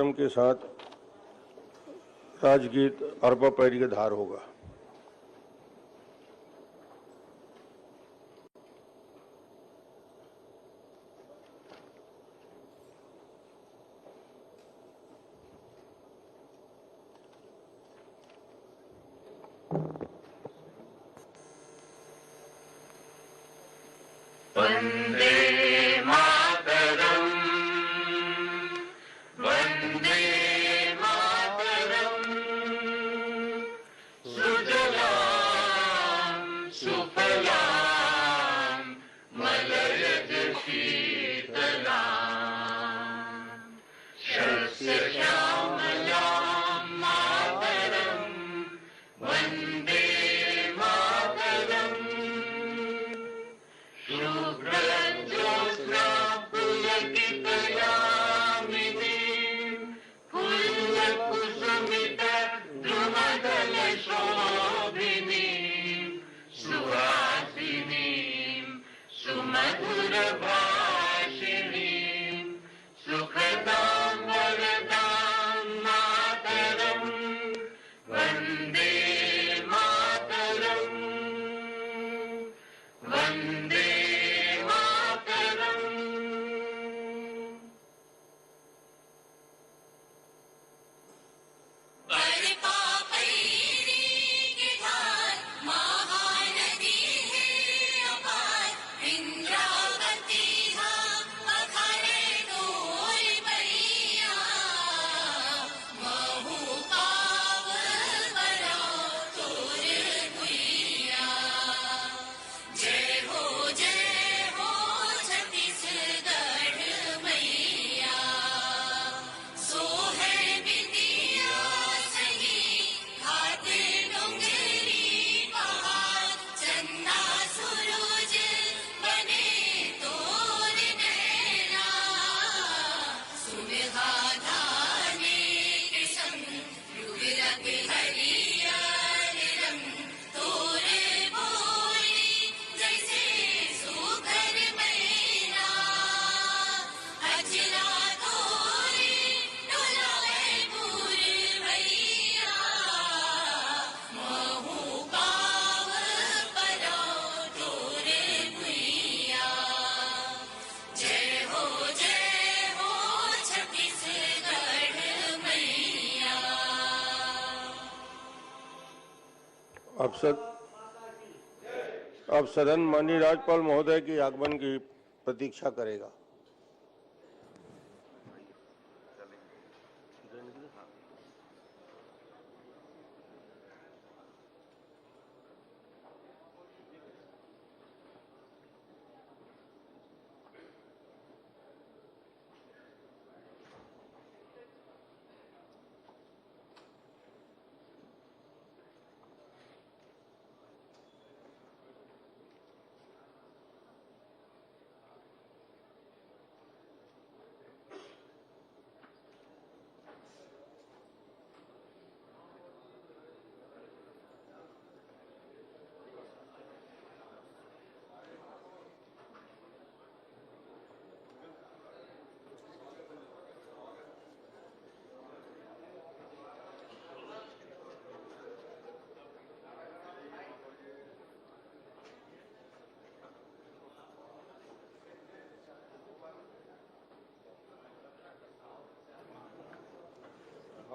कार्यक्रम के साथ राजगीत अरबा पैरी का धार होगा। वंदे मातरम, वंदे मातरम, सुजलाम सुफलाम मलयज शीतलाम, शस्य श्यामलाम मातरम, वंदे मातरम, शुभ्रज्योत्स्ना पुलकितयामिनीं, फुल्लकुसुमितद्रुमदलशोभिनीं, सुहासिनीं सुमधुरभाषिणीं, सुखदां वरदां मातरं, वन्दे मातरम्, वन्दे अब सदन माननीय राज्यपाल महोदय के आगमन की प्रतीक्षा करेगा।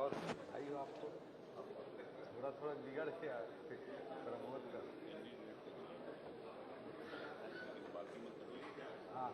और आइए आपको थोड़ा बिगड़ के प्रमोद कर। हाँ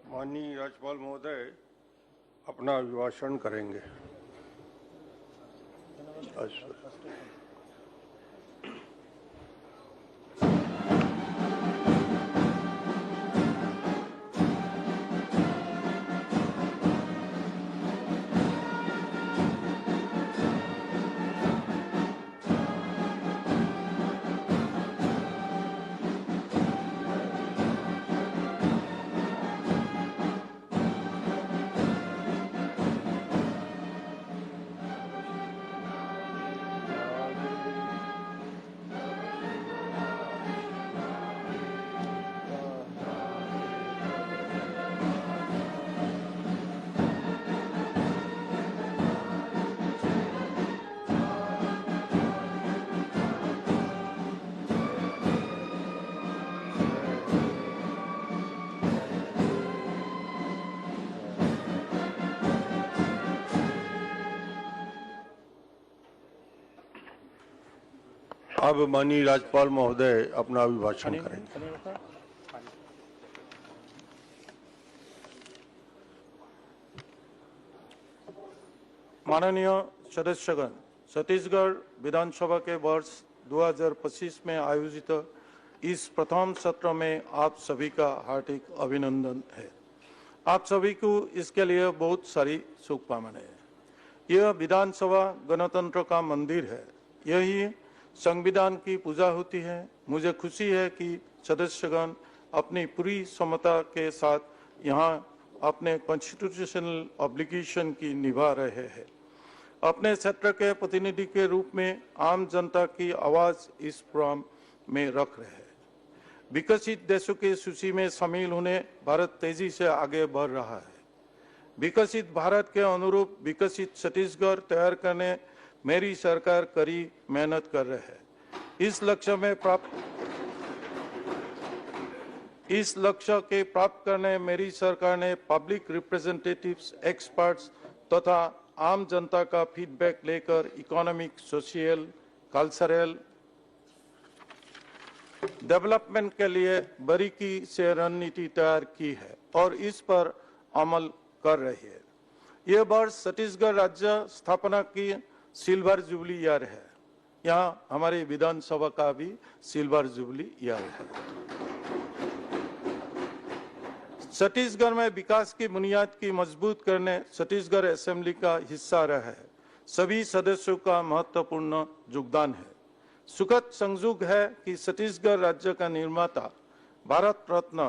माननीय राज्यपाल महोदय अपना अभिभाषण करेंगे। अब माननीय राज्यपाल महोदय अपना अभिभाषण करेंगे। माननीय सदस्यगण, छत्तीसगढ़ विधानसभा के वर्ष 2025 में आयोजित इस प्रथम सत्र में आप सभी का हार्दिक अभिनंदन है। आप सभी को इसके लिए बहुत सारी शुभकामनाएं हैं। यह विधानसभा गणतंत्र का मंदिर है, यही संविधान की पूजा होती है। मुझे खुशी है कि सदस्यगण अपनी पूरी क्षमता के साथ यहाँ अपने कॉन्स्टिट्यूशनल ऑब्लिगेशन की निभा रहे हैं। अपने क्षेत्र के प्रतिनिधि के रूप में आम जनता की आवाज इस प्रोग्राम में रख रहे हैं। विकसित देशों की सूची में शामिल होने भारत तेजी से आगे बढ़ रहा है। विकसित भारत के अनुरूप विकसित छत्तीसगढ़ तैयार करने मेरी सरकार कड़ी मेहनत कर रही है। इस लक्ष्य के प्राप्त करने मेरी सरकार ने पब्लिक रिप्रेजेंटेटिव्स, एक्सपर्ट्स तथा आम जनता का फीडबैक लेकर इकोनॉमिक, सोशल, कल्चरल डेवलपमेंट के लिए बारीकी से रणनीति तैयार की है और इस पर अमल कर रही है। यह वर्ष छत्तीसगढ़ राज्य स्थापना की सिल्वर जुबली ईयर है। यहाँ हमारी विधानसभा का भी सिल्वर जुबली ईयर है। छत्तीसगढ़ में विकास की बुनियाद की मजबूत करने छत्तीसगढ़ असेंबली का हिस्सा रहा है। सभी सदस्यों का महत्वपूर्ण योगदान है। सुखद संयोग है कि छत्तीसगढ़ राज्य का निर्माता Bharat Ratna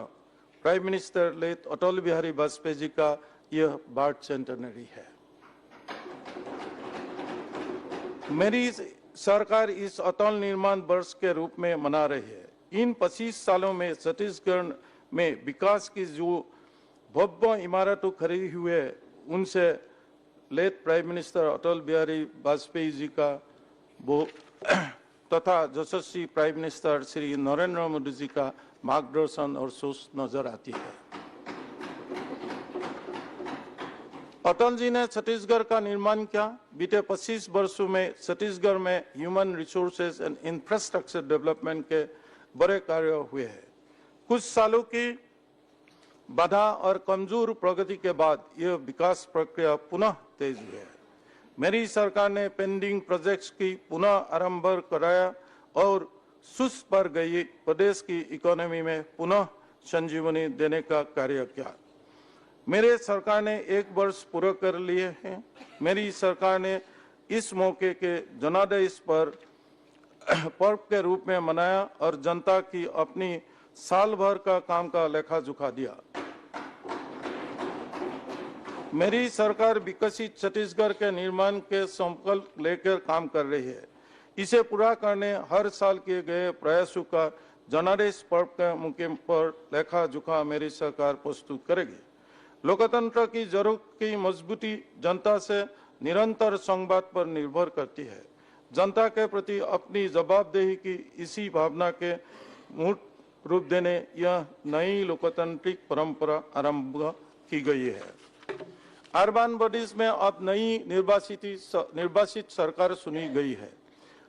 prime minister late Atal Bihari Vajpayee ji का यह बर्थ सेंटेनरी है। मेरी सरकार इस अटल निर्माण वर्ष के रूप में मना रही है। इन 25 सालों में छत्तीसगढ़ में विकास की जो भव्य इमारतें खड़ी हुई है, उनसे late prime minister Atal Bihari Vajpayee ji का वो तथा यशस्वी प्राइम मिनिस्टर श्री नरेंद्र मोदी जी का मार्गदर्शन और सोच नजर आती है। अटल जी ने छत्तीसगढ़ का निर्माण किया। बीते 25 वर्षों में छत्तीसगढ़ में human resources and infrastructure development के बड़े कार्य हुए हैं। कुछ सालों की बाधा और कमजोर प्रगति के बाद यह विकास प्रक्रिया पुनः तेज हुई है। मेरी सरकार ने पेंडिंग प्रोजेक्ट्स की पुनः आरंभ कराया और सुस्त पर गई प्रदेश की इकोनॉमी में पुनः संजीवनी देने का कार्य किया। मेरे सरकार ने 1 वर्ष पूरा कर लिए हैं। मेरी सरकार ने इस मौके के जनादेश पर पर्व के रूप में मनाया और जनता की अपनी साल भर का काम का लेखा जोखा दिया। मेरी सरकार विकसित छत्तीसगढ़ के निर्माण के संकल्प लेकर काम कर रही है। इसे पूरा करने हर साल किए गए प्रयासों का जनादेश पर्व के मौके पर लेखा जोखा मेरी सरकार प्रस्तुत करेगी। लोकतंत्र की जरूरत की मजबूती जनता से निरंतर संवाद पर निर्भर करती है। जनता के प्रति अपनी जवाबदेही की इसी भावना के मूर्त रूप देने यह नई लोकतांत्रिक परंपरा आरंभ की गई है। अर्बन बॉडीज में अब नई निर्वाचित सरकार सुनी गई है।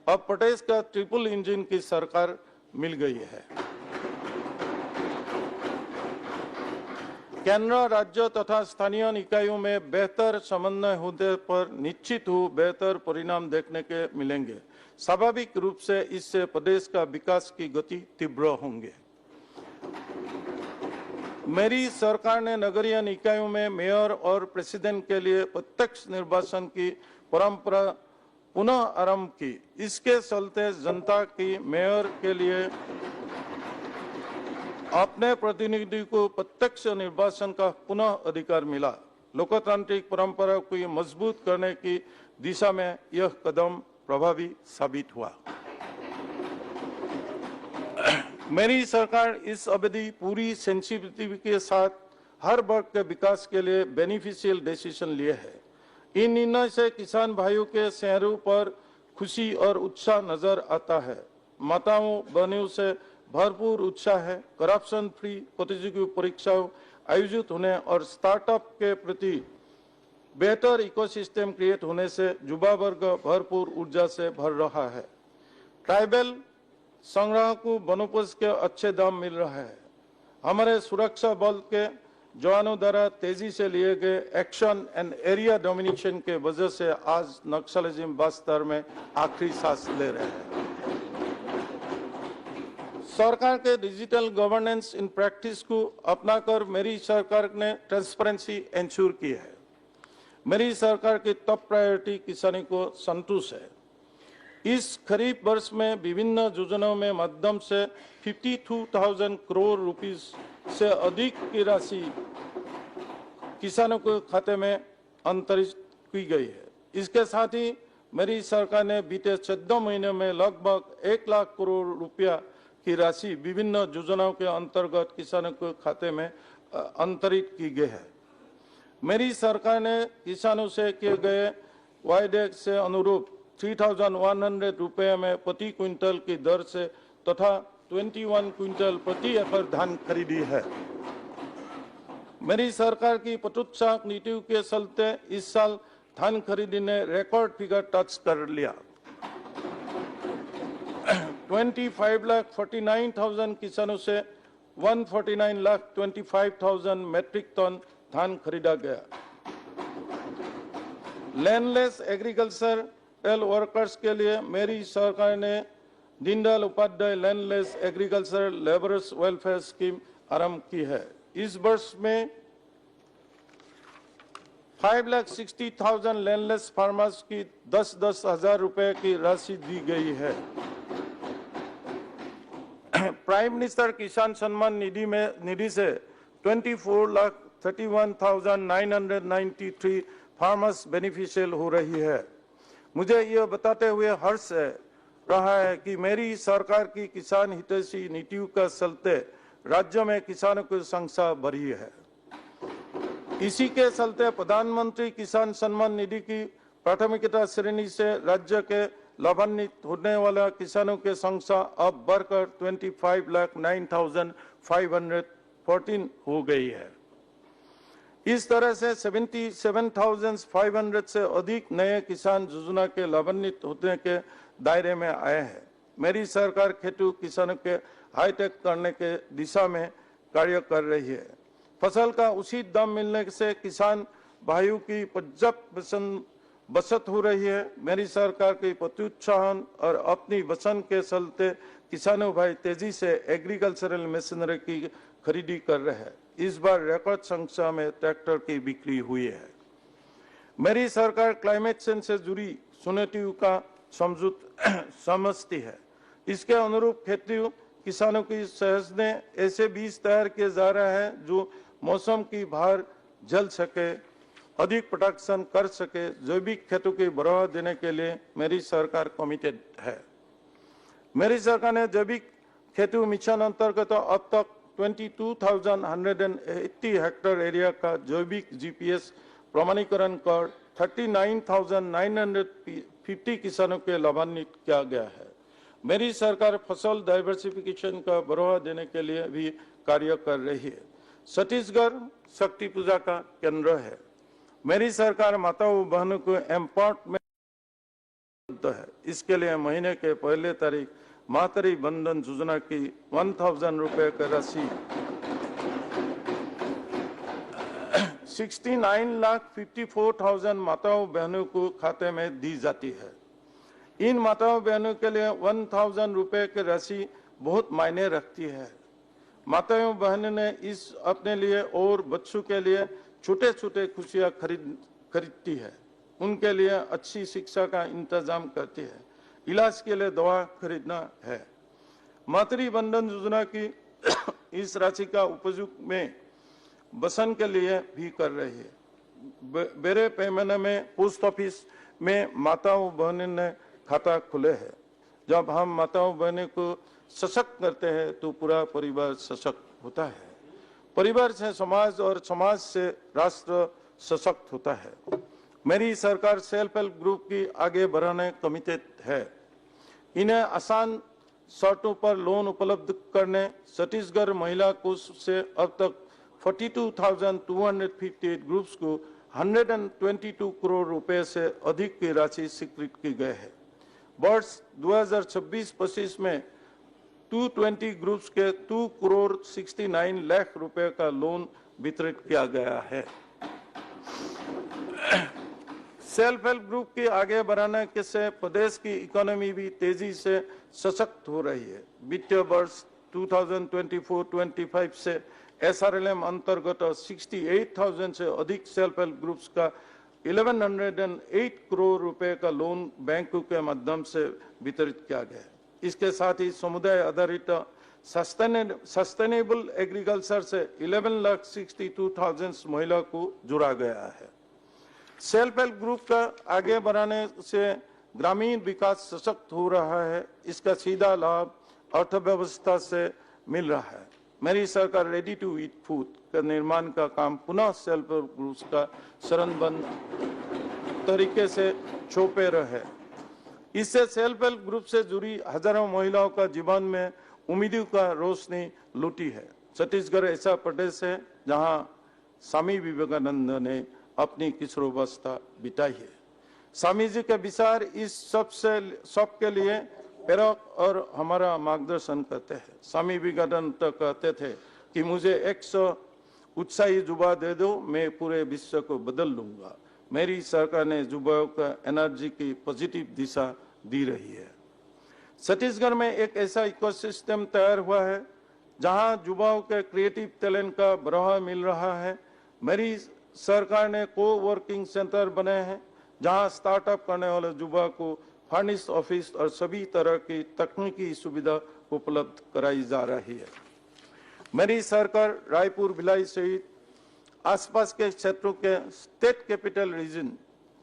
अब प्रदेश का ट्रिपल इंजन की सरकार मिल गई है। केंद्र, राज्य तथा स्थानीय निकायों में बेहतर समन्वय होने पर निश्चित ही बेहतर परिणाम देखने के मिलेंगे। स्वाभाविक रूप से इससे प्रदेश का विकास की गति तीव्र होंगे। मेरी सरकार ने नगरीय निकायों में मेयर और प्रेसिडेंट के लिए प्रत्यक्ष निर्वाचन की परंपरा पुनः आरंभ की। इसके चलते जनता की मेयर के लिए अपने प्रतिनिधि को प्रत्यक्ष निर्वाचन का पुनः अधिकार मिला। लोकतांत्रिक परंपरा को मजबूत करने की दिशा में यह कदम प्रभावी साबित हुआ। मेरी सरकार इस अवधि पूरी सेंसिटिविटी के साथ हर वर्ग के विकास के लिए बेनिफिशियल डिसीजन लिए है। इन निर्णय से किसान भाइयों के चेहरों पर खुशी और उत्साह नजर आता है। माताओं बहनों से भरपूर उत्साह है। करप्शन फ्री प्रतियोगी परीक्षाओं आयोजित होने और स्टार्टअप के प्रति बेहतर इकोसिस्टम क्रिएट होने से युवा वर्ग भरपूर ऊर्जा से भर रहा है। ट्राइबल संग्रह को वनोपज के अच्छे दाम मिल रहा है। हमारे सुरक्षा बल के जवानों द्वारा तेजी से लिए गए एक्शन एंड एरिया डोमिनेशन के वजह से आज नक्सलिज्म बस्तर में आखिरी सांस ले रहे हैं। सरकार के डिजिटल गवर्नेंस इन प्रैक्टिस को अपनाकर मेरी सरकार ने ट्रांसपेरेंसी इंश्योर की है। मेरी सरकार की टॉप प्रायोरिटी किसानी को संतुष्ट है। इस खरीफ वर्ष में विभिन्न योजनाओं में माध्यम से 52,000 करोड़ रुपीस से अधिक की राशि किसानों के खाते में अंतरित की गई है। इसके साथ ही मेरी सरकार ने बीते 14 महीने में लगभग 1 लाख करोड़ रुपया की राशि विभिन्न योजनाओं के अंतर्गत किसानों के खाते में अंतरित की गई है। मेरी सरकार ने किसानों से किए गए वायदे से अनुरूप 3,100 रुपये में प्रति क्विंटल की दर से तथा 21 क्विंटल प्रति एकड़ धान खरीदी है। मेरी सरकार की प्रोत्साहक नीतियों के चलते इस साल धान खरीदी ने रिकॉर्ड फिगर टच कर लिया। 25,49,000 किसानों से 149,25,000 मैट्रिक टन धान खरीदा गया। लैंडलेस एग्रीकल्चरल वर्कर्स के लिए मेरी सरकार ने Deendayal Upadhyay landless agricultural labourers welfare scheme आरंभ की है। इस वर्ष में 5,60,000 लैंडलेस फार्मर्स की 10-10 हजार रुपए की राशि दी गई है। प्राइम मिनिस्टर किसान सम्मान निधि से 24,31,993 फार्मर्स बेनिफिशियल हो रही है। मुझे यह बताते हुए हर्ष है रहा है कि मेरी सरकार की किसान हितैषी नीतियों का चलते राज्य में किसानों की संख्या बढ़ी है। इसी के चलते प्रधानमंत्री किसान सम्मान निधि की प्राथमिकता श्रेणी से राज्य के लाभान्वित होने वाला किसानों की संख्या अब बढ़कर 25,09,514 हो गई है। इस तरह से 77,500 से अधिक नए किसान योजना के लाभान्वित होने के दायरे में आए हैं। मेरी सरकार खेती किसानों के हाईटेक करने के दिशा में कार्य कर रही है। फसल का उचित दाम मिलने से किसान भाइयों की पर्याप्त बचत हो रही है। मेरी सरकार की प्रोत्साहन और अपनी वचन के चलते किसानों भाई तेजी से एग्रीकल्चरल मशीनरी की खरीदी कर रहे हैं। इस बार रिकॉर्ड संख्या में ट्रैक्टर की बिक्री हुई है। मेरी सरकार क्लाइमेट चेंज से जुड़ी चुनौतियों का समझती है। इसके अनुरूप खेती किसानों की सहजने ऐसे बीज तैयार किए जा रहे हैं जो मौसम की भार झेल सके, अधिक प्रोडक्शन कर सके। जैविक खेती को बढ़ावा देने के लिए मेरी सरकार कमिटेड है। मेरी सरकार ने जैविक खेती मिशन अंतर्गत अब तक 22,180 हेक्टेयर एरिया का जैविक जीपीएस प्रमाणीकरण कर 39,950 किसानों के लाभान्वित किया गया है। मेरी सरकार फसल डाइवर्सिफिकेशन का बढ़ावा देने के लिए भी कार्य कर रही है। छत्तीसगढ़ शक्ति पूजा का केंद्र है। मेरी सरकार माताओं बहनों को एम्पावरमेंट है। इसके लिए महीने के पहले तारीख मातृ बंधन योजना की 1,000 रुपए की राशि 69,54,000 माताओं बहनों को खाते में दी जाती है। इन माताओं बहनों के लिए 1,000 रुपए की राशि बहुत मायने रखती है। माताओं बहनों ने इस अपने लिए और बच्चों के लिए छोटे छोटे खुशियां खरीदती है, उनके लिए अच्छी शिक्षा का इंतजाम करती है, इलाज के लिए दवा खरीदना है। मातृ बंधन योजना की इस राशि का उपयोग में बसन के लिए भी कर रही है। बड़े पैमाने में पोस्ट ऑफिस में माताओं बहनों ने खाता खुले हैं। जब हम माताओं बहनों को सशक्त करते हैं तो पूरा परिवार सशक्त होता है। परिवार से समाज और समाज से राष्ट्र सशक्त होता है। मेरी सरकार सेल्फ हेल्प ग्रुप की आगे बढ़ाने कमिटेड है। इन्हें आसान शर्तों पर लोन उपलब्ध करने छत्तीसगढ़ महिला कोष से अब तक 42,258 ग्रुप्स को 122 करोड़ रुपए से अधिक की राशि स्वीकृत की गई है। वर्ष 2026-25 में 220 ग्रुप्स के 2 करोड़ 69 लाख रुपए का लोन वितरित किया गया है। सेल्फ हेल्प ग्रुप के आगे बढ़ाने के से प्रदेश की इकोनॉमी भी तेजी से सशक्त हो रही है। वित्तीय वर्ष 2024-25 से SRLM अंतर्गत 68,000 से अधिक सेल्फ हेल्प ग्रुप्स का 1108 करोड़ रुपए का लोन बैंकों के माध्यम से वितरित किया गया है। इसके साथ ही समुदाय आधारित सस्टेनेबल एग्रीकल्चर से 11,62,000 महिला को जोड़ा गया है। सेल्फ हेल्प ग्रुप का आगे बढ़ाने से ग्रामीण विकास सशक्त हो रहा है। इसका सीधा लाभ अर्थव्यवस्था से मिल रहा है। मेरी सरकार रेडी टू ईट फूड का निर्माण का काम पुनः सेल्फ हेल्प ग्रुप का शरणबद्ध तरीके से सौंपे रहे। इससे सेल्फ हेल्प ग्रुप से जुड़ी हजारों महिलाओं का जीवन में उम्मीदों का रोशनी लुटी है। छत्तीसगढ़ ऐसा प्रदेश है जहां स्वामी विवेकानंद ने अपनी किशोरावस्था बिताई है। स्वामी जी के विचार इस सबके लिए प्रेरक और हमारा मार्गदर्शन करते हैं। स्वामी विवेकानंद कहते थे कि मुझे 100 उत्साही युवा दे दो, मैं पूरे विश्व को बदल लूंगा। मेरी सरकार ने युवाओं का एनर्जी की पॉजिटिव दिशा दी रही है। छत्तीसगढ़ में एक ऐसा इकोसिस्टम तैयार हुआ है जहां युवाओं के क्रिएटिव टैलेंट का बढ़ावा मिल रहा है। मेरी सरकार ने को-वर्किंग सेंटर बनाए हैं जहां स्टार्टअप करने वाले युवा को फर्निश ऑफिस और सभी तरह की तकनीकी सुविधा उपलब्ध कराई जा रही है। मेरी सरकार रायपुर, भिलाई सहित आसपास के क्षेत्रों के स्टेट कैपिटल रीजन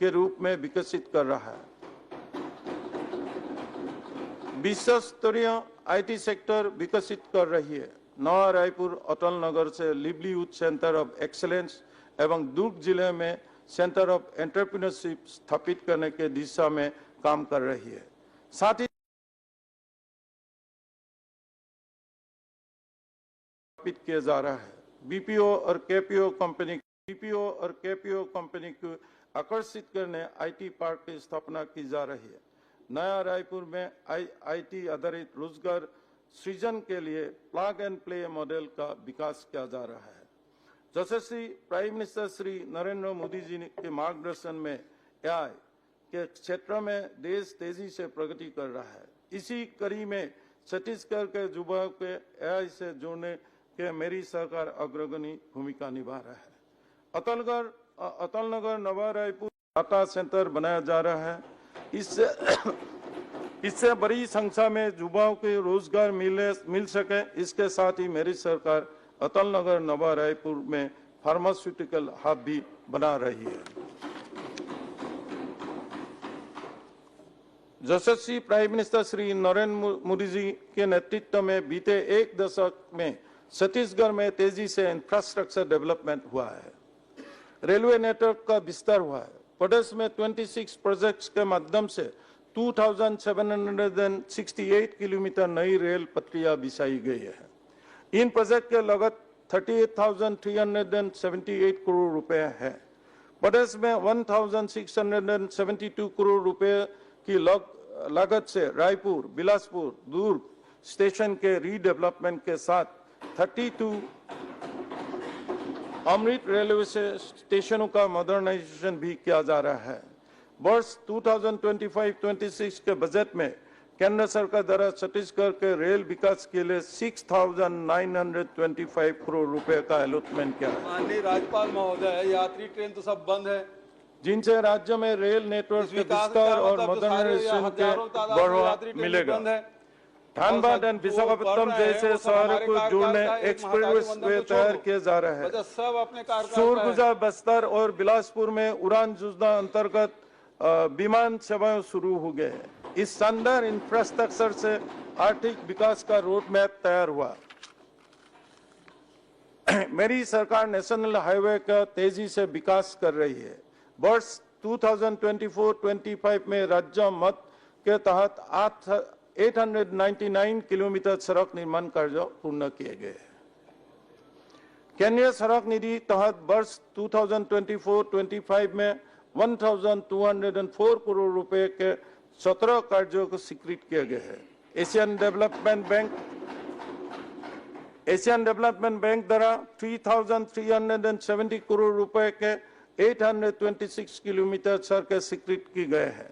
के रूप में विकसित कर रहा है। विश्व स्तरीय IT सेक्टर विकसित कर रही है। नवा रायपुर अटल नगर से लिवलीहुड सेंटर ऑफ एक्सीलेंस एवं दुर्ग जिले में सेंटर ऑफ एंटरप्रेन्योरशिप स्थापित करने के दिशा में काम कर रही है। साथ ही स्थापित किया जा रहा है। BPO और KPO कंपनी को आकर्षित करने IT पार्क की स्थापना की जा रही है। नया रायपुर में IT आधारित रोजगार सृजन के लिए प्लग एंड प्ले मॉडल का विकास किया जा रहा है। यशस्वी प्राइम मिनिस्टर श्री नरेंद्र मोदी जी के मार्गदर्शन में AI के क्षेत्र में देश तेजी से प्रगति कर रहा है। इसी कड़ी में छत्तीसगढ़ के युवाओं के AI से जोड़ने के मेरी सरकार अग्रगणी भूमिका निभा रहा है। अतलनगर नवा रायपुर डाटा सेंटर बनाया जा रहा है। इससे बड़ी संख्या में युवाओं को रोजगार मिल सके। इसके साथ ही मेरी सरकार अतलनगर नवा रायपुर में फार्मास्यूटिकल हब भी बना रही है। यशस्वी प्राइम मिनिस्टर श्री नरेंद्र मोदी जी के नेतृत्व में बीते एक दशक में छत्तीसगढ़ में तेजी से इंफ्रास्ट्रक्चर डेवलपमेंट हुआ है। रेलवे नेटवर्क का विस्तार हुआ है। प्रदेश में 26 प्रोजेक्ट्स के माध्यम से 2768 किलोमीटर नई रेल पटरियां बिछाई गई है। इन प्रोजेक्ट के लागत 38,378 करोड़ रुपए है। प्रदेश में 1,672 करोड़ रुपए की लागत से रायपुर, बिलासपुर, दुर्ग स्टेशन के रीडेवलपमेंट के साथ 32 अमृत रेलवे स्टेशनों का मॉडर्नाइजेशन भी किया जा रहा है। वर्ष 2025-26 के बजट में केंद्र सरकार द्वारा छत्तीसगढ़ के रेल विकास के लिए 6,925 करोड़ रुपए का अलॉटमेंट किया है। माननीय राज्यपाल महोदय, यात्री ट्रेन तो सब बंद है, जिनसे राज्य में रेल नेटवर्क के विस्तार और मॉडर्नाइजेशन के बढ़ावा मिलेगा। धनबाद और विशाखापट्टनम जैसे शहरों को जोड़ने एक्सप्रेस वे तैयार किए जा रहे हैं। सब अपने सूरगुजा, बस्तर और बिलासपुर में उड़ान योजना अंतर्गत विमान सेवाएं शुरू हो गए हैं। इस शानदार इंफ्रास्ट्रक्चर से आर्थिक विकास का रोड मैप तैयार हुआ। मेरी सरकार नेशनल हाईवे का तेजी से विकास कर रही है। वर्ष 2024-25 में राज्य मद के तहत 899 किलोमीटर सड़क निर्माण कार्य पूर्ण किए गए हैं। केंद्रीय सड़क निधि तहत वर्ष 2024-25 में 1,204 करोड़ रुपए के 17 कार्यों को स्वीकृत किए गए हैं। एशियन डेवलपमेंट बैंक द्वारा 3,370 करोड़ रुपए के 826 किलोमीटर सड़कें स्वीकृत की गए हैं।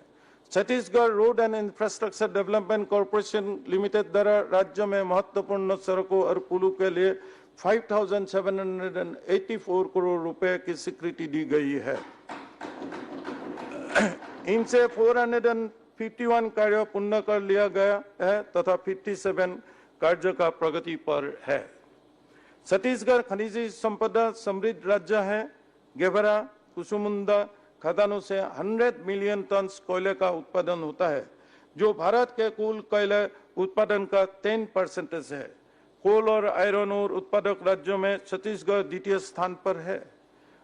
Chhattisgarh road and infrastructure development corporation limited द्वारा राज्य में महत्वपूर्ण सड़कों और पुलों के लिए 5,784 करोड़ रुपए की स्वीकृति दी गई है। इनसे 451 कार्य पूर्ण कर लिया गया है तथा 57 कार्य का प्रगति पर है। छत्तीसगढ़ खनिज संपदा समृद्ध राज्य है। गेवरा, कुसुमुंदा खदानों से 100 मिलियन टन कोयले का उत्पादन होता है, जो भारत के कुल कोयले उत्पादन का 10% है। कोल और आयरन ओर उत्पादक राज्यों में छत्तीसगढ़ द्वितीय स्थान पर है।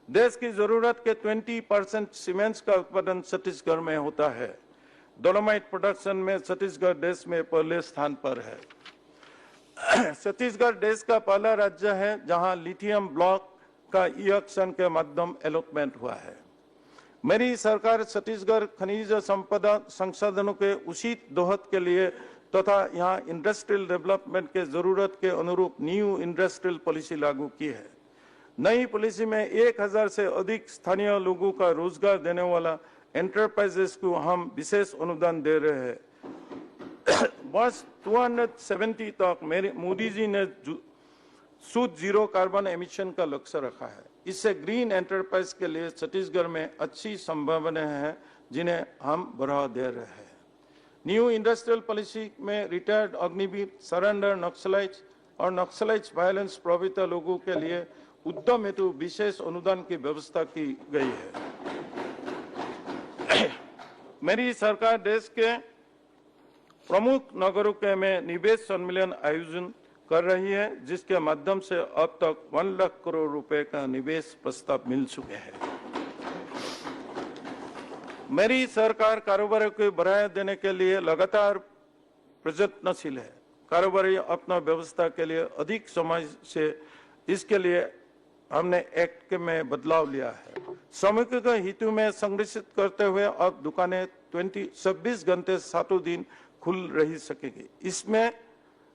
देश की जरूरत के 20% सीमेंट्स का उत्पादन छत्तीसगढ़ में होता है। डोलोमाइट प्रोडक्शन में छत्तीसगढ़ देश में पहले स्थान पर है। छत्तीसगढ़ देश का पहला राज्य है जहां लिथियम ब्लॉक का ई-ऑक्शन के माध्यम अलॉटमेंट हुआ है। मेरी सरकार छत्तीसगढ़ खनिज संपदा संसाधनों के उचित दोहत के लिए तथा यहाँ इंडस्ट्रियल डेवलपमेंट के जरूरत के अनुरूप न्यू इंडस्ट्रियल पॉलिसी लागू की है। नई पॉलिसी में 1000 से अधिक स्थानीय लोगों का रोजगार देने वाला एंटरप्राइजेस को हम विशेष अनुदान दे रहे हैं। वर्ष 270 तक मोदी जी ने शुद्ध जीरो कार्बन एमिशन का लक्ष्य रखा है। इससे ग्रीन एंटरप्राइज के लिए छत्तीसगढ़ में अच्छी संभावनाएं हैं, जिन्हें हम बढ़ावा दे रहे हैं। न्यू इंडस्ट्रियल पॉलिसी में रिटायर्ड अग्निवीर, सरेंडर नक्सलाइट्स और नक्सलाइट्स वायलेंस प्रभावित लोगों के लिए उद्यम हेतु विशेष अनुदान की व्यवस्था की गई है। मेरी सरकार देश के प्रमुख नगरों के में निवेश सम्मेलन आयोजन कर रही है, जिसके माध्यम से अब तक 1 लाख करोड़ रुपए का निवेश प्रस्ताव मिल चुके हैं। मेरी सरकार कारोबार को बढ़ावा देने के लिए लगातार प्रयत्नशील है। कारोबारी अपना व्यवस्था के लिए अधिक समय से इसके लिए हमने एक्ट में बदलाव लिया है। श्रमिकों के हितों में संरक्षित करते हुए अब दुकानें 26 घंटे 7 दिन खुल रही सकेगी। इसमें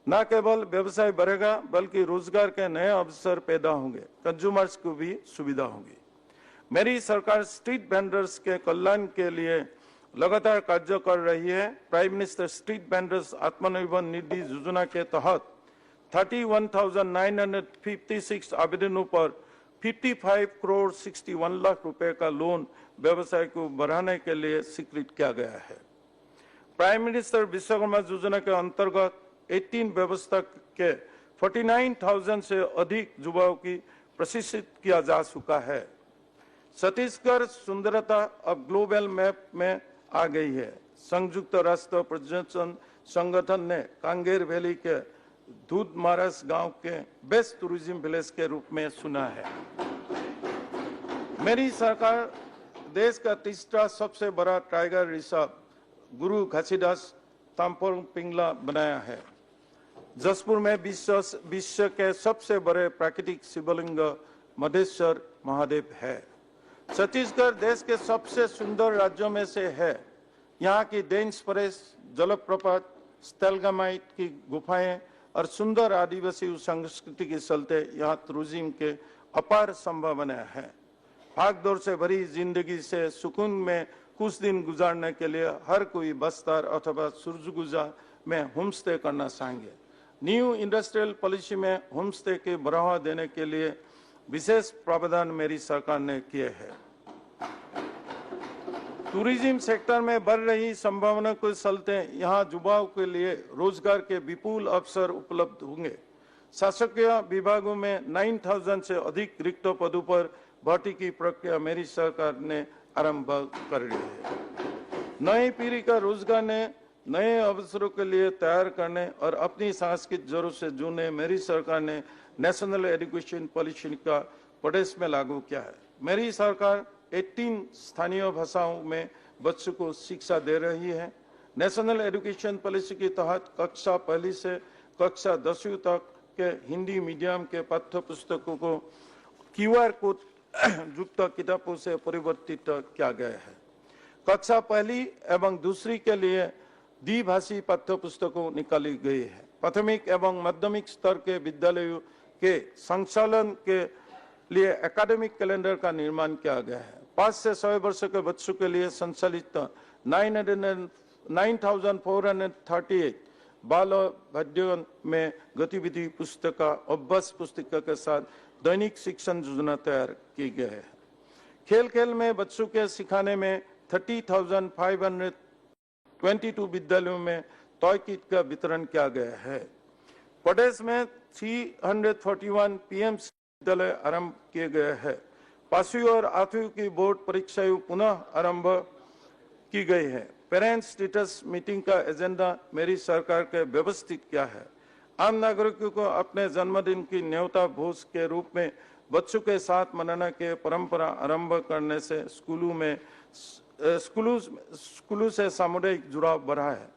न केवल व्यवसाय बढ़ेगा बल्कि रोजगार के नए अवसर पैदा होंगे, कंज्यूमर्स को भी सुविधा होगी। मेरी सरकार स्ट्रीट वेंडर्स के कल्याण के लिए लगातार कार्य कर रही है। Prime minister street vendors Atmanirbhar Nidhi योजना के तहत 31,956 आवेदनों पर 55 करोड़ 61 लाख रुपए का लोन व्यवसाय को बढ़ाने के लिए स्वीकृत किया गया है। प्राइम मिनिस्टर विश्वकर्मा योजना के अंतर्गत 18 व्यवस्था के 49,000 से अधिक युवाओं की प्रशिक्षित किया जा चुका है। छत्तीसगढ़ सुंदरता अब ग्लोबल मैप में आ गई है। संयुक्त राष्ट्र पर्यटन संगठन ने कांगेर वैली के दूध मारस गांव के बेस्ट टूरिज्म विलेज के रूप में सुना है। मेरी सरकार देश का तीसरा सबसे बड़ा टाइगर रिजर्व गुरु घासीदास ताम्पोंग पिंगला बनाया है। जसपुर में विश्व के सबसे बड़े प्राकृतिक शिवलिंग मधेश्वर महादेव है। छत्तीसगढ़ देश के सबसे सुंदर राज्यों में से है। यहाँ की डेंस फॉरेस्ट, जलप्रपात, स्टेलगामाइट की गुफाएं और सुंदर आदिवासी संस्कृति के चलते यहाँ टूरिज्म के अपार संभावना है। भागदौड़ से भरी जिंदगी से सुकून में कुछ दिन गुजारने के लिए हर कोई बस्तर अथवा सुरजगुजा में होमस्टे करना चाहेंगे। न्यू इंडस्ट्रियल पॉलिसी में होमस्टे के बढ़ावा देने के लिए विशेष प्रावधान मेरी सरकार ने किए हैं। टूरिज्म सेक्टर में बढ़ रही संभावना के चलते यहाँ युवाओं के लिए रोजगार के विपुल अवसर उपलब्ध होंगे। शासकीय विभागों में 9,000 से अधिक रिक्त पदों पर भर्ती की प्रक्रिया मेरी सरकार ने आरंभ कर ली है। नई पीढ़ी का रोजगार ने नए अवसरों के लिए तैयार करने और अपनी सांस्कृतिक जरूरत से जुड़ने मेरी सरकार ने नेशनल एजुकेशन पॉलिसी का प्रदेश में लागू किया है। मेरी सरकार 18 स्थानीय भाषाओं में बच्चों को शिक्षा दे रही है। नेशनल एजुकेशन पॉलिसी के तहत कक्षा 1 से कक्षा 10वीं तक के हिंदी मीडियम के पाठ्य पुस्तकों को QR कोड युक्त किताबों से परिवर्तित किया गया है। कक्षा 1 एवं 2 के लिए द्विभाषी पाठ्य पुस्तकों निकाली गई है। प्राथमिक एवं माध्यमिक स्तर के विद्यालयों के संचालन के लिए एकेडमिक कैलेंडर का निर्माण किया गया है। 5 से 6 वर्ष के बच्चों के लिए संचालित 9,438 बाल अध्ययन में गतिविधि पुस्तिका अभ्यास पुस्तिका के साथ दैनिक शिक्षण योजना तैयार की गई है। खेल खेल में बच्चों के सिखाने में 30,522 विद्यालयों में टॉय किट का वितरण किया गया है। प्रदेश में 341 PMC विद्यालय आरंभ किए गए हैं। 5वीं और 8वीं की बोर्ड परीक्षाएं पुनः आरंभ की गई है। पेरेंट्स स्टेटस मीटिंग का एजेंडा मेरी सरकार के व्यवस्थित किया है। आम नागरिकों को अपने जन्मदिन की न्योता भोज के रूप में बच्चों के साथ मनाने के परंपरा आरंभ करने से स्कूलों से सामुदायिक जुड़ाव बढ़ा है।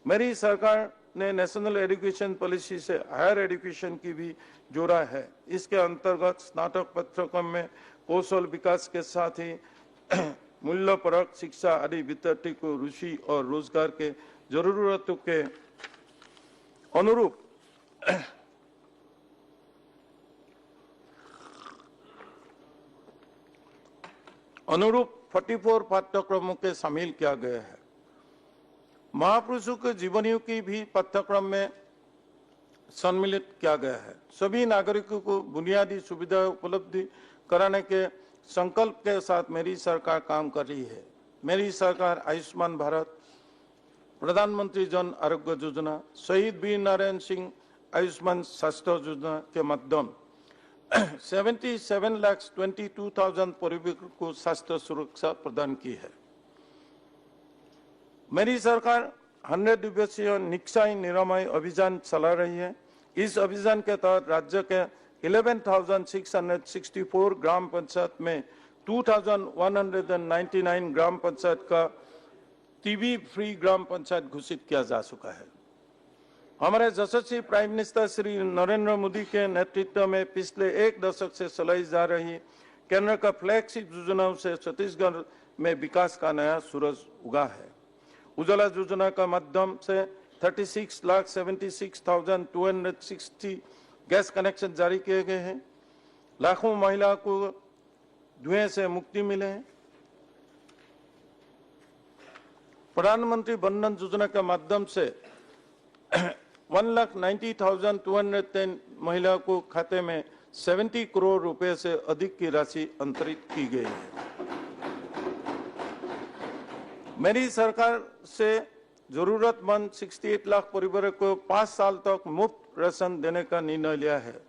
मेरी सरकार ने नेशनल एजुकेशन पॉलिसी से हायर एजुकेशन की भी जोड़ा है। इसके अंतर्गत स्नातक पाठ्यक्रम में कौशल विकास के साथ ही मूल्यपरक शिक्षा आदि विद्यार्थी को रुचि और रोजगार के जरूरतों के अनुरूप 44 पाठ्यक्रमों के शामिल किया गया है। महापुरुषों के जीवनियों की भी पाठ्यक्रम में सम्मिलित किया गया है। सभी नागरिकों को बुनियादी सुविधा उपलब्ध कराने के संकल्प के साथ मेरी सरकार काम कर रही है। मेरी सरकार आयुष्मान भारत, प्रधानमंत्री जन आरोग्य योजना, शहीद वीर नारायण सिंह आयुष्मान स्वास्थ्य योजना के माध्यम 77,22,000 परिवारों को स्वास्थ्य सुरक्षा प्रदान की है। मेरी सरकार 100 दिवसीय निक्षय निरामय अभियान चला रही है। इस अभियान के तहत राज्य के 11,664 ग्राम पंचायत में 2,199 ग्राम पंचायत का टीबी फ्री ग्राम पंचायत घोषित किया जा चुका है। हमारे यशस्वी प्राइम मिनिस्टर श्री नरेंद्र मोदी के नेतृत्व में पिछले 1 दशक से चलाई जा रही केंद्र का फ्लैगशिप योजनाओं से छत्तीसगढ़ में विकास का नया सूरज उगा है। उजाला योजना का माध्यम से 36,76,260 गैस कनेक्शन जारी किए गए हैं। लाखों महिलाओं को धुएं से मुक्ति मिले है। प्रधानमंत्री वंदन योजना के माध्यम से 1,90,210 महिलाओं को खाते में 70 करोड़ रुपए से अधिक की राशि अंतरित की गई है। मेरी सरकार से जरूरतमंद 68 लाख परिवारों को 5 साल तक मुफ्त राशन देने का निर्णय लिया है।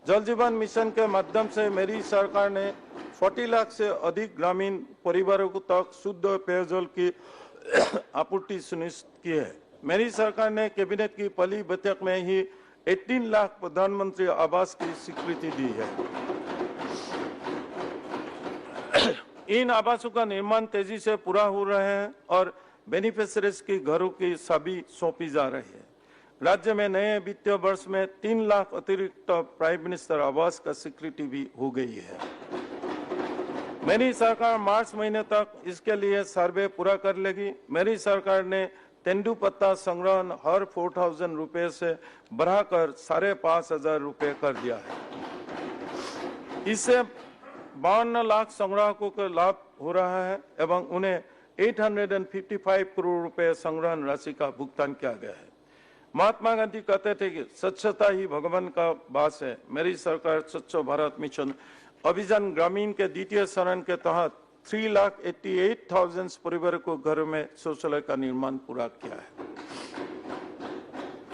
जल जीवन मिशन के माध्यम से मेरी सरकार ने 40 लाख से अधिक ग्रामीण परिवारों तक शुद्ध पेयजल की आपूर्ति सुनिश्चित की है। मेरी सरकार ने कैबिनेट की पहली बैठक में ही 18 लाख प्रधानमंत्री आवास की स्वीकृति दी है। इन आवासों का निर्माण तेजी से पूरा हो रहा है और बेनिफिशियरीज की घरों की चाबी सौंपी जा रही है। राज्य में नए वित्तीय वर्ष में 3 लाख अतिरिक्त प्राइम मिनिस्टर आवास का स्वीकृति भी हो गई है। मेरी सरकार मार्च महीने तक इसके लिए सर्वे पूरा कर लेगी। मेरी सरकार ने तेंदुपत्ता संग्रहण हर 4,000 रुपए से बढ़ाकर 5,500 रुपए कर दिया है। इससे 52 लाख संग्राहकों को लाभ हो रहा है एवं उन्हें 855 करोड़ रुपए संग्रहण राशि का भुगतान किया गया है। महात्मा गांधी कहते थे कि स्वच्छता ही भगवान का वास है। मेरी सरकार स्वच्छ भारत मिशन अभियान ग्रामीण के द्वितीय चरण के तहत 3,88,000 परिवारों को घरों में शौचालय का निर्माण पूरा किया है।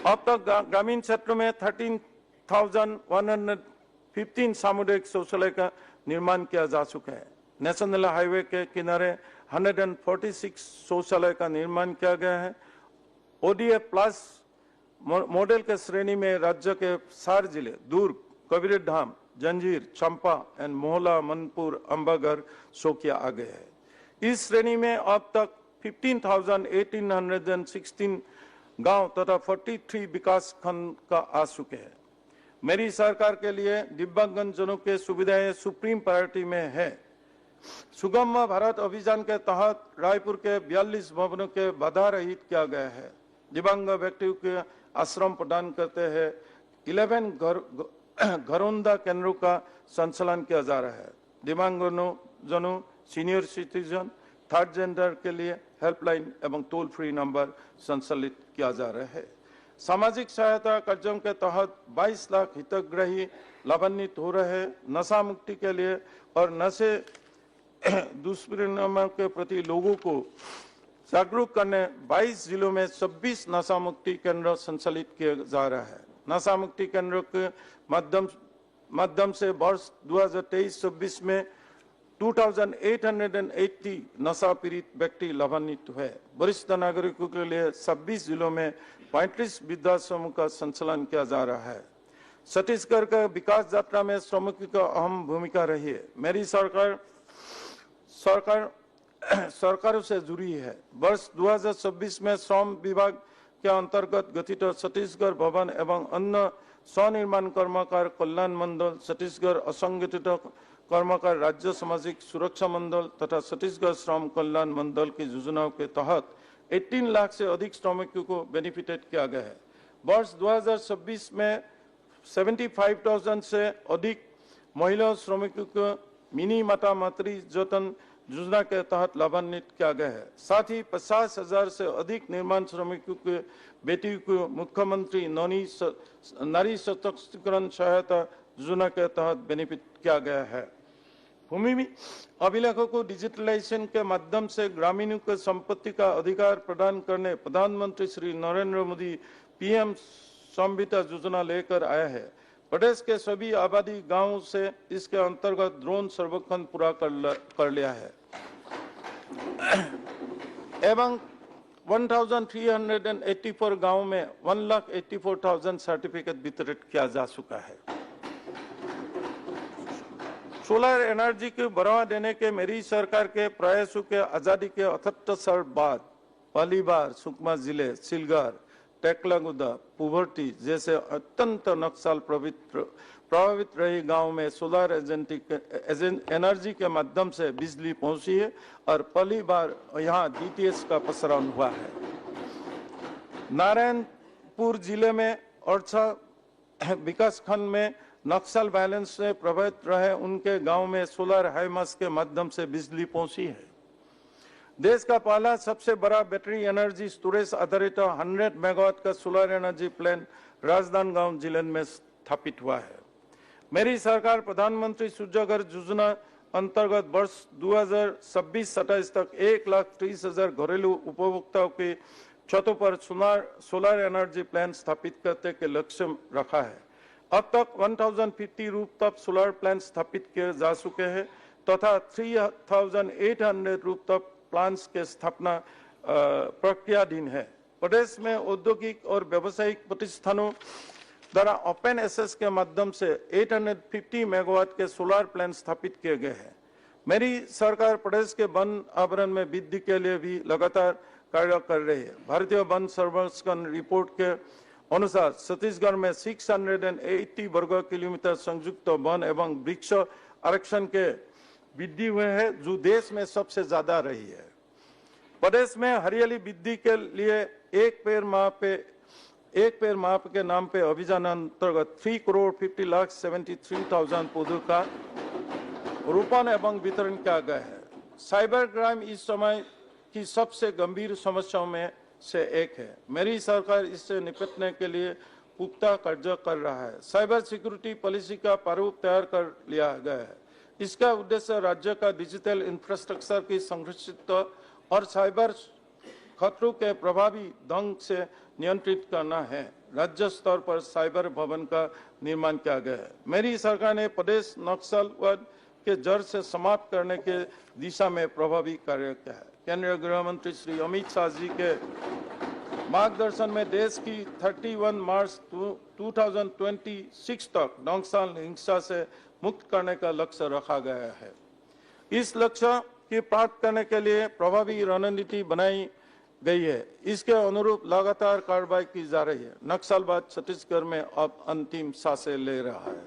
अब तक ग्रामीण क्षेत्र में 13,115 सामुदायिक शौचालय का निर्माण किया जा चुका है। नेशनल हाईवे के किनारे 146 शौचालय का निर्माण किया गया है। ODA प्लस मॉडल के श्रेणी में राज्य के 4 जिले दुर्ग, कबीरधाम, जंजीर, चंपा एंड मोहला, मनपुर, अंबागढ़, शोकिया आ गए हैं। इस श्रेणी में अब तक 15,1816 गांव तथा 43 विकास खंड का आ चुके हैं। मेरी सरकार के लिए दिव्यांगजन जनों के सुविधाएं सुप्रीम प्रायोरिटी में है। सुगम भारत अभियान के तहत रायपुर के 42 भवनों के बाधा रहित किया गया है। दिव्यांग व्यक्तियों के आश्रम प्रदान करते हैं। 11 घरोंदा केंद्रों का संचालन किया जा रहा है। दिव्यांगजनों, सीनियर सिटीजन, थर्ड जेंडर के लिए हेल्पलाइन एवं टोल फ्री नंबर संचालित किया जा रहा है। सामाजिक सहायता कर्जों के तहत 22 लाख हितग्राही लाभान्वित हो रहे हैं। नशा मुक्ति के लिए और नशे दुष्परिणामों के प्रति लोगों को जागरूक करने 22 जिलों में 26 नशा मुक्ति केंद्र संचालित किए जा रहा है। नशा मुक्ति केंद्र के माध्यम से वर्ष 2023-24 में 2,880 नशा पीड़ित व्यक्ति लाभान्वित हुए। वरिष्ठ नागरिकों के लिए 26 जिलों में 35 वृद्धाश्रमों का संचालन किया जा रहा है। छत्तीसगढ़ का विकास यात्रा में श्रमिकों की अहम भूमिका रही है। मेरी सरकारों से जुड़ी है। वर्ष 2026 में श्रम विभाग के अंतर्गत गठित छत्तीसगढ़ भवन एवं अन्य स्वनिर्माण कर्मकार कल्याण मंडल, छत्तीसगढ़ असंगठित कर्मकार राज्य सामाजिक सुरक्षा मंडल तथा छत्तीसगढ़ श्रम कल्याण मंडल की योजनाओं के तहत 18 लाख से अधिक श्रमिकों को बेनिफिटेड किया गया है। वर्ष 2026 में 75,000 से अधिक महिला श्रमिकों को मिनी माता मातृ जतन योजना के तहत लाभान्वित किया गया है। साथ ही 50,000 से अधिक निर्माण श्रमिकों के बेटियों को मुख्यमंत्री नारी सशक्तिकरण सहायता योजना के तहत बेनिफिट किया गया है। भूमि अभिलेखों को डिजिटलाइजेशन के माध्यम से ग्रामीणों को संपत्ति का अधिकार प्रदान करने प्रधानमंत्री श्री नरेंद्र मोदी PM संविदा योजना लेकर आया है। प्रदेश के सभी आबादी गांवों से इसके अंतर्गत ड्रोन सर्वेक्षण पूरा कर लिया है एवं 1,384 गांवों में 1,84,000 सर्टिफिकेट वितरित किया जा चुका है। सोलर एनर्जी को बढ़ावा देने के मेरी सरकार के प्रयासों के आजादी के 78 साल बाद पहली बार सुकमा जिले सिलगर, टेकलागुदा, पुभर्टी जैसे अत्यंत नक्सल प्रभावित रही गांव में सोलर एनर्जी के माध्यम से बिजली पहुंची है और पहली बार यहां DTS का प्रसारण हुआ है। नारायणपुर जिले में ओरछा विकास खंड में नक्सल वायलेंस से प्रभावित रहे उनके गांव में सोलर हाईमास के माध्यम से बिजली पहुंची है। देश का पहला सबसे बड़ा बैटरी एनर्जी स्टोरेज आधारित 100 मेगावाट का सोलर एनर्जी प्लांट राजनांदगांव जिले में स्थापित हुआ है। मेरी सरकार प्रधानमंत्री सूर्यघर योजना अंतर्गत वर्ष 2026-27 तक 1,30,000 घरेलू उपभोक्ताओं के छतों पर सोलर एनर्जी प्लांट स्थापित करने के लक्ष्य रखा है। अब तक 1,050 रूफटॉप सोलर प्लांट स्थापित किए जा चुके हैं तथा 3,800 रूफटॉप प्लांट्स के स्थापना प्रक्रियाधीन है। प्रदेश में औद्योगिक और व्यावसायिक प्रतिष्ठानों द्वारा ओपन एक्सेस के माध्यम से 850 मेगावाट के सोलर प्लांट स्थापित किए गए हैं। मेरी सरकार प्रदेश के वन आवरण में वृद्धि के लिए भी लगातार कार्य कर रही है। भारतीय वन सर्वेक्षण रिपोर्ट के अनुसार छत्तीसगढ़ में 680 वर्ग किलोमीटर संयुक्त वन एवं वृक्ष आरक्षण के वृद्धि हुए है जो देश में सबसे ज्यादा रही है। प्रदेश में हरियाली वृद्धि के लिए एक पेड़ माह के नाम पे अभियान अंतर्गत 3,50,73,000 पौधों का रोपण एवं वितरण किया गया है। साइबर क्राइम इस समय की सबसे गंभीर समस्याओं में से एक है। मेरी सरकार इससे निपटने के लिए पुख्ता कार्य कर रहा है। साइबर सिक्योरिटी पॉलिसी का प्रारूप तैयार कर लिया गया है। इसका उद्देश्य राज्य का डिजिटल इंफ्रास्ट्रक्चर की संरक्षित और साइबर खतरों के प्रभावी ढंग से नियंत्रित करना है। राज्य स्तर पर साइबर भवन का निर्माण किया गया है। मेरी सरकार ने प्रदेश नक्सलवाद के जड़ से समाप्त करने के दिशा में प्रभावी कार्य किया है। केंद्रीय गृह मंत्री श्री अमित शाह जी के मार्गदर्शन में देश की 31 मार्च 2026 तक नक्सल हिंसा से मुक्त करने का लक्ष्य रखा गया है। इस लक्ष्य की प्राप्त करने के लिए प्रभावी रणनीति बनाई गई है। इसके अनुरूप लगातार कार्रवाई की जा रही है। नक्सलवाद छत्तीसगढ़ में अब अंतिम सांसें ले रहा है।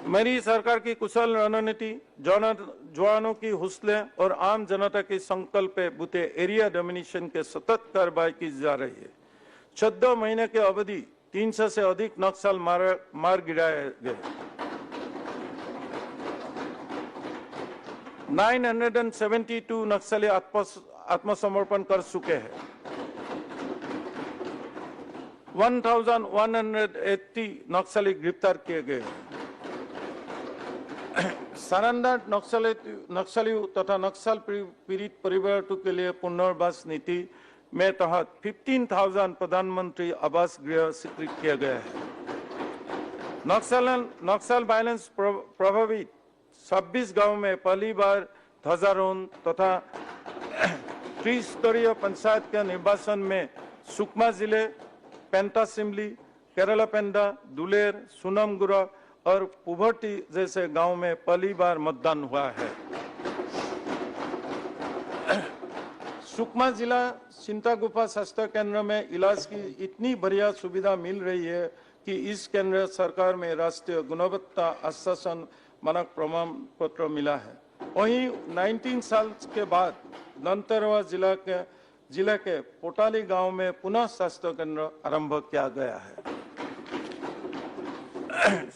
मेरी सरकार की कुशल रणनीति, जवानों की हौसले और आम जनता के संकल्प पे बुते एरिया डोमिनेशन के सतत कार्रवाई की जा रही है। 14 महीने के अवधि 300 से अधिक नक्सल मार गिराए गए। 972 नक्सली आत्मसमर्पण कर चुके हैं। 1180 नक्सली गिरफ्तार किए गए। सरेंडर नक्सलियों तथा नक्सल पीड़ित परिवारों के लिए पुनर्वास नीति में तहत 15,000 प्रधानमंत्री आवास गृह स्वीकृत किया गया है। नक्सल वायलेंस प्रभावित 26 गांव में पहली बार ध्वजारोहण तथा त्रिस्तरीय पंचायत के निर्वाचन में सुकमा जिले, पेंटा सिमली, केरला पेंडा, दुलेर, सुनमगुरा और पुभर्टी जैसे गांव में पहली बार मतदान हुआ है। सुकमा जिला सिंतागुफा स्वास्थ्य केंद्र में इलाज की इतनी बढ़िया सुविधा मिल रही है कि इस केंद्र सरकार में राष्ट्रीय गुणवत्ता आश्वासन मानक प्रमाण पत्र मिला है। वहीं 19 साल के बाद दंतेवाड़ा जिला के पोटाली गांव में पुनः स्वास्थ्य केंद्र आरंभ किया गया है।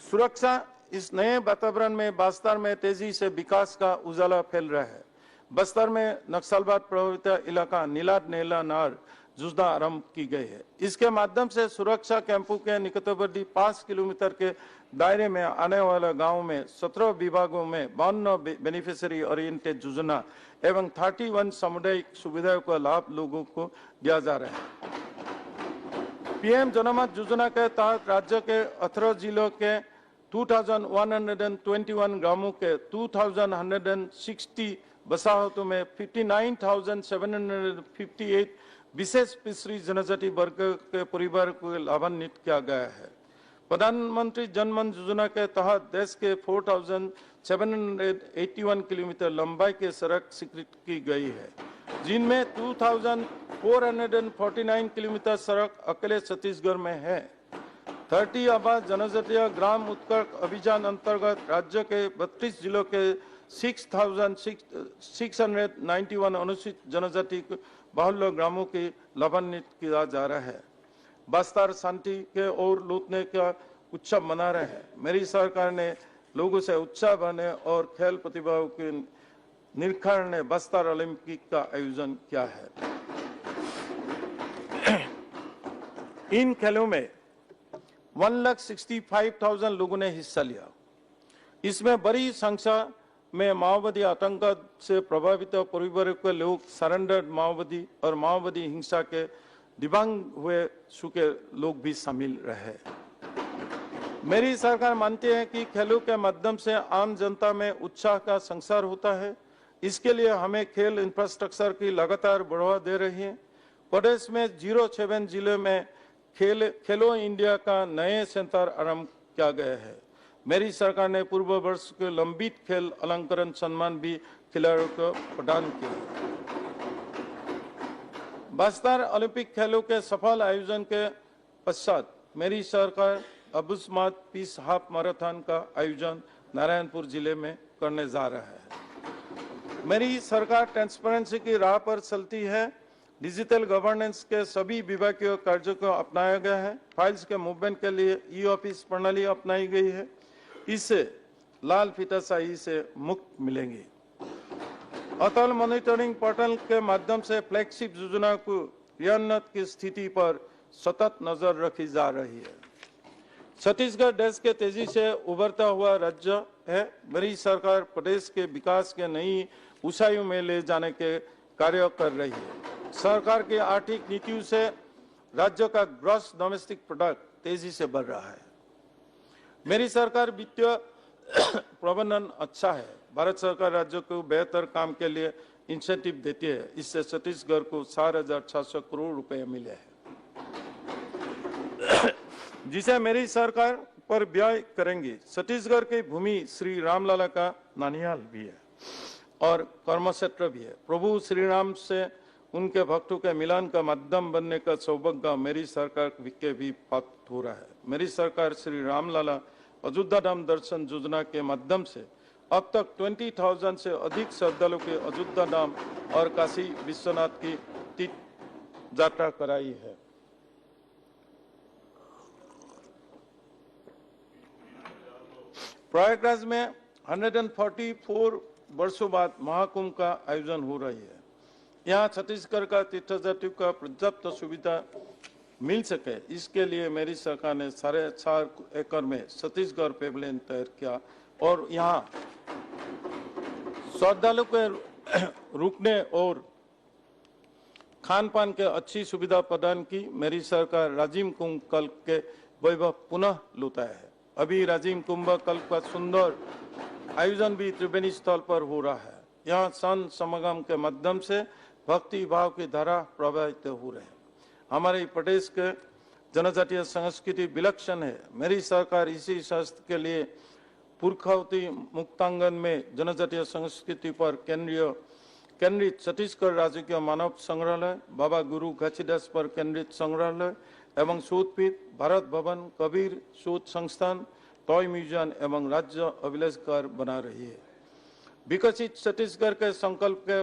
सुरक्षा इस नए वातावरण में बस्तर में तेजी से विकास का उजाला फैल रहा है। बस्तर में नक्सलवाद प्रभावित इलाका नीला नार योजना आरंभ की गई है। इसके माध्यम से सुरक्षा कैंपों के निकटवर्ती 5 किलोमीटर के दायरे में आने वाले गांव में 17 विभागों में 52 बेनिफिशियरी ओरिएंटेड योजना एवं 31 सामुदायिक सुविधाओं का लाभ लोगों को दिया जा रहा है। पीएम जनमत योजना के तहत राज्य के 18 जिलों के 2121 ग्रामों के 2160 बसाहतों में 59,758 विशेष पिछड़ी जनजाति वर्ग के परिवार को लाभान्वित किया गया है। प्रधानमंत्री जनमन योजना के तहत देश के 4,781 किलोमीटर लंबाई के सड़क स्वीकृत की गई है, जिनमें 2,449 किलोमीटर सड़क अकेले छत्तीसगढ़ में है। 30 आवास जनजातीय ग्राम उत्कर्ष अभियान अंतर्गत राज्य के 32 जिलों के 6,691 अनुसूचित जनजाति बाहुल्य ग्रामों की लाभान्वित किया जा रहा है। बस्तर शांति के ओर लौटने का उत्सव मना रहे हैं। मेरी सरकार ने लोगों से उत्साह बढ़ाने और खेल प्रतिभाओं के निरखण ने बस्तर ओलंपिक का आयोजन किया है। इन खेलों में 1,65,000 लोगों ने हिस्सा लिया। इसमें बड़ी संख्या में माओवादी आतंक से प्रभावित परिवारों के लोग, सरेंडर माओवादी और माओवादी हिंसा के दिव्यांग हुए चुके लोग भी शामिल रहे। मेरी सरकार मानती है कि खेलों के माध्यम से आम जनता में उत्साह का संचार होता है। इसके लिए हमें खेल इंफ्रास्ट्रक्चर की लगातार बढ़ावा दे रही है। प्रदेश में 07 जिले में खेलो इंडिया का नए सेंटर आरंभ किया गया है। मेरी सरकार ने पूर्व वर्ष के लंबित खेल अलंकरण सम्मान भी खिलाड़ियों को प्रदान किया। बस्तर ओलंपिक खेलों के सफल आयोजन के पश्चात मेरी सरकार अबुस्मात पीस हाफ मैराथन का आयोजन नारायणपुर जिले में करने जा रहा है। मेरी सरकार ट्रांसपेरेंसी की राह पर चलती है। डिजिटल गवर्नेंस के सभी विभागीय कार्यों को अपनाया गया है। फाइल्स के मूवमेंट के लिए ई ऑफिस प्रणाली अपनाई गई है। इससे लाल फीताशाही से मुक्त मिलेंगे। अटल मॉनिटरिंग पोर्टल के माध्यम से फ्लैगशिप योजना को क्रियान्वित की स्थिति पर सतत नजर रखी जा रही है। छत्तीसगढ़ देश के तेजी से उभरता हुआ राज्य है। मेरी सरकार प्रदेश के विकास के नई ऊंचाइयों में ले जाने के कार्य कर रही है। सरकार की आर्थिक नीतियों से राज्य का ग्रॉस डोमेस्टिक प्रोडक्ट तेजी से बढ़ रहा है। मेरी सरकार वित्तीय प्रबंधन अच्छा है। भारत सरकार राज्य को बेहतर काम के लिए इंसेंटिव देती है। इससे छत्तीसगढ़ को 4,600 करोड़ रुपए मिले हैं, जिसे मेरी सरकार पर व्यय करेंगे। छत्तीसगढ़ की भूमि श्री रामलला का नानियाल भी है और कर्मक्षेत्र भी है। प्रभु श्री राम से उनके भक्तों के मिलन का माध्यम बनने का सौभाग्य मेरी सरकार के भी प्राप्त हो रहा है। मेरी सरकार श्री रामलला अयोध्या धाम दर्शन योजना के माध्यम से अब तक 20,000 से अधिक श्रद्धालुओं के अयोध्या धाम और काशी विश्वनाथ की तीर्थ यात्रा कराई है। प्रयागराज में 144 वर्षों बाद महाकुंभ का आयोजन हो रही है। यहाँ छत्तीसगढ़ का तीर्थयात्रियों का पर्याप्त सुविधा मिल सके, इसके लिए मेरी सरकार ने 4.5 एकड़ में छत्तीसगढ़ पेविलियन तैयार किया और यहाँ श्रद्धालुओं के रुकने और खान पान के अच्छी सुविधा प्रदान की। मेरी सरकार राजिम कुंभ कल्प के वैभव पुनः लौटाया है। अभी राजिम कुंभ कल्प का सुंदर आयोजन भी त्रिवेणी स्थल पर हो रहा है। यहाँ संत समागम के माध्यम से भक्ति भाव की धारा प्रवाहित हो रहे हैं। हमारे प्रदेश के जनजातीय संस्कृति विलक्षण है। मेरी सरकार इसी शास्त्र के लिए पुरखावती मुक्तांगन में जनजातीय संस्कृति पर केंद्रित छत्तीसगढ़ राज्य मानव संग्रहालय, बाबा गुरु घासीदास पर केंद्रित संग्रहालय एवं शोधपीठ, भारत भवन, कबीर शोध संस्थान, टॉय म्यूजियम एवं राज्य अभिलेखकार बना रही है। विकसित छत्तीसगढ़ के संकल्प के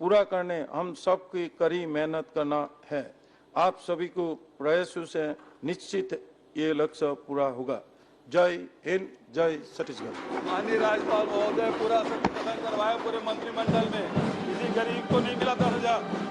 पूरा करने हम सबकी कड़ी मेहनत करना है। आप सभी को प्रयासों से निश्चित ये लक्ष्य पूरा होगा। जय हिंद, जय छत्तीसगढ़। माननीय राज्यपाल महोदय, पूरा सत्याग्रह करवाया पूरे मंत्रिमंडल में, किसी गरीब को नहीं मिला 10,000।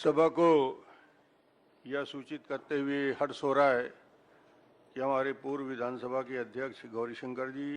सभा को यह सूचित करते हुए हर्ष हो रहा है कि हमारे पूर्व विधानसभा के अध्यक्ष गौरीशंकर जी